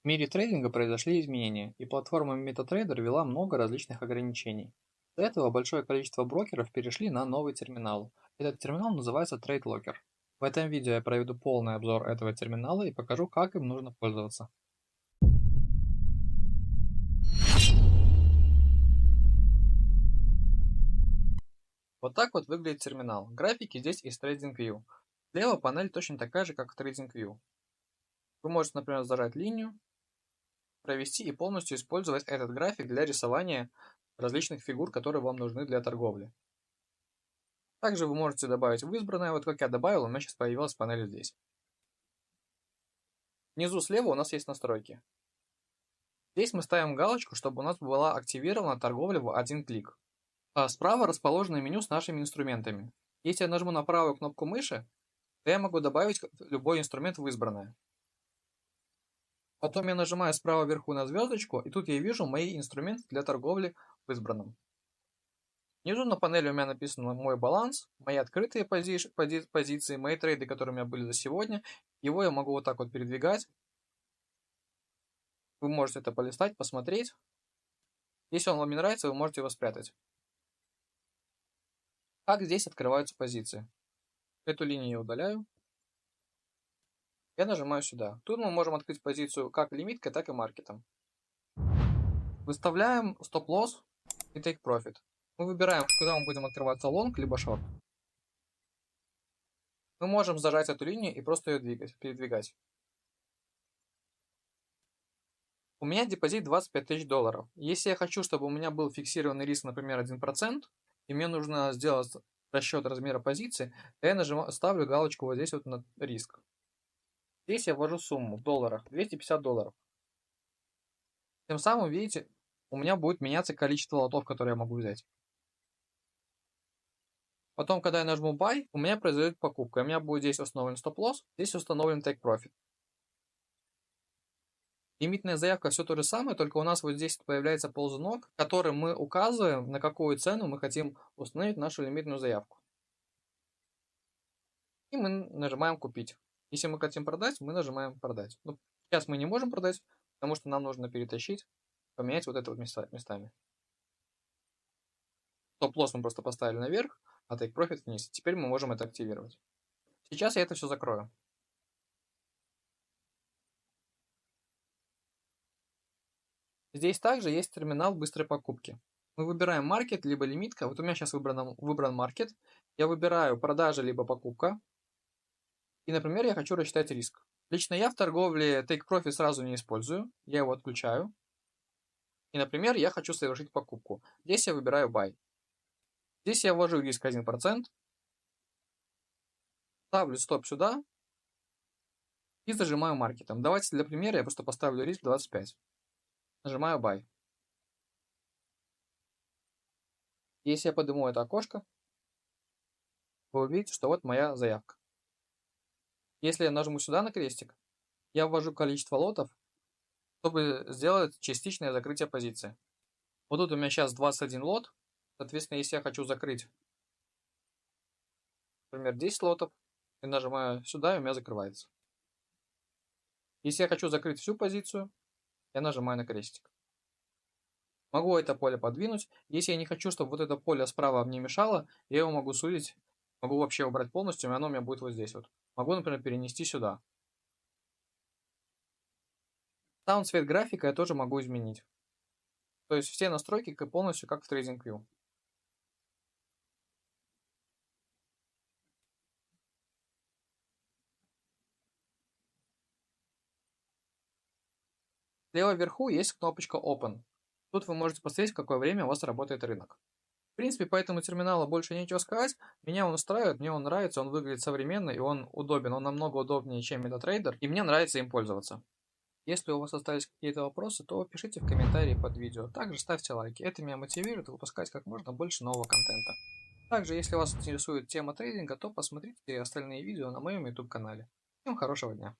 В мире трейдинга произошли изменения, и платформа MetaTrader ввела много различных ограничений. До этого большое количество брокеров перешли на новый терминал. Этот терминал называется TradeLocker. В этом видео я проведу полный обзор этого терминала и покажу, как им нужно пользоваться. Вот так вот выглядит терминал. Графики здесь из TradingView. Слева панель точно такая же, как в TradingView. Вы можете, например, зажать линию, провести и полностью использовать этот график для рисования различных фигур, которые вам нужны для торговли. Также вы можете добавить в избранное, вот как я добавил, у меня сейчас появилась панель здесь. Внизу слева у нас есть настройки. Здесь мы ставим галочку, чтобы у нас была активирована торговля в один клик. А справа расположено меню с нашими инструментами. Если я нажму на правую кнопку мыши, то я могу добавить любой инструмент в избранное. Потом я нажимаю справа вверху на звездочку, и тут я вижу мои инструменты для торговли в избранном. Внизу на панели у меня написано мой баланс, мои открытые позиции, мои трейды, которые у меня были за сегодня. Его я могу вот так вот передвигать. Вы можете это полистать, посмотреть. Если он вам не нравится, вы можете его спрятать. Как здесь открываются позиции? Эту линию я удаляю. Я нажимаю сюда. Тут мы можем открыть позицию как лимиткой, так и маркетом. Выставляем стоп-лосс и take profit. Мы выбираем, куда мы будем открываться, лонг либо шорт. Мы можем зажать эту линию и просто ее передвигать. У меня депозит 25 тысяч долларов. Если я хочу, чтобы у меня был фиксированный риск, например, 1%, и мне нужно сделать расчет размера позиции, то я ставлю галочку вот здесь вот на риск. Здесь я ввожу сумму в долларах, 250 долларов. Тем самым, видите, у меня будет меняться количество лотов, которые я могу взять. Потом, когда я нажму Buy, у меня произойдет покупка. У меня будет здесь установлен стоп-лосс, здесь установлен Take Profit. Лимитная заявка все то же самое, только у нас вот здесь появляется ползунок, которым мы указываем, на какую цену мы хотим установить нашу лимитную заявку. И мы нажимаем купить. Если мы хотим продать, мы нажимаем продать. Ну, сейчас мы не можем продать, потому что нам нужно перетащить, поменять вот это вот местами. Стоп-лосс мы просто поставили наверх, а Take Profit вниз. Теперь мы можем это активировать. Сейчас я это все закрою. Здесь также есть терминал быстрой покупки. Мы выбираем маркет, либо лимитка. Вот у меня сейчас выбран маркет. Я выбираю продажа, либо покупка. И, например, я хочу рассчитать риск. Лично я в торговле Take Profit сразу не использую. Я его отключаю. И, например, я хочу совершить покупку. Здесь я выбираю Buy. Здесь я ввожу риск 1%. Ставлю стоп сюда. И зажимаю маркетом. Давайте для примера я просто поставлю риск 25. Нажимаю Buy. Если я подниму это окошко, вы увидите, что вот моя заявка. Если я нажму сюда на крестик, я ввожу количество лотов, чтобы сделать частичное закрытие позиции. Вот тут у меня сейчас 21 лот. Соответственно, если я хочу закрыть, например, 10 лотов, я нажимаю сюда, и у меня закрывается. Если я хочу закрыть всю позицию, я нажимаю на крестик. Могу это поле подвинуть. Если я не хочу, чтобы вот это поле справа мне мешало, я его могу сузить, могу вообще убрать полностью, и оно у меня будет вот здесь вот. Могу, например, перенести сюда. Сам цвет графика я тоже могу изменить. То есть все настройки полностью как в TradingView. Слева вверху есть кнопочка Open. Тут вы можете посмотреть, в какое время у вас работает рынок. В принципе, по этому терминалу больше нечего сказать. Меня он устраивает, мне он нравится, он выглядит современно и он удобен. Он намного удобнее, чем MetaTrader, и мне нравится им пользоваться. Если у вас остались какие-то вопросы, то пишите в комментарии под видео. Также ставьте лайки. Это меня мотивирует выпускать как можно больше нового контента. Также, если вас интересует тема трейдинга, то посмотрите остальные видео на моем YouTube канале. Всем хорошего дня!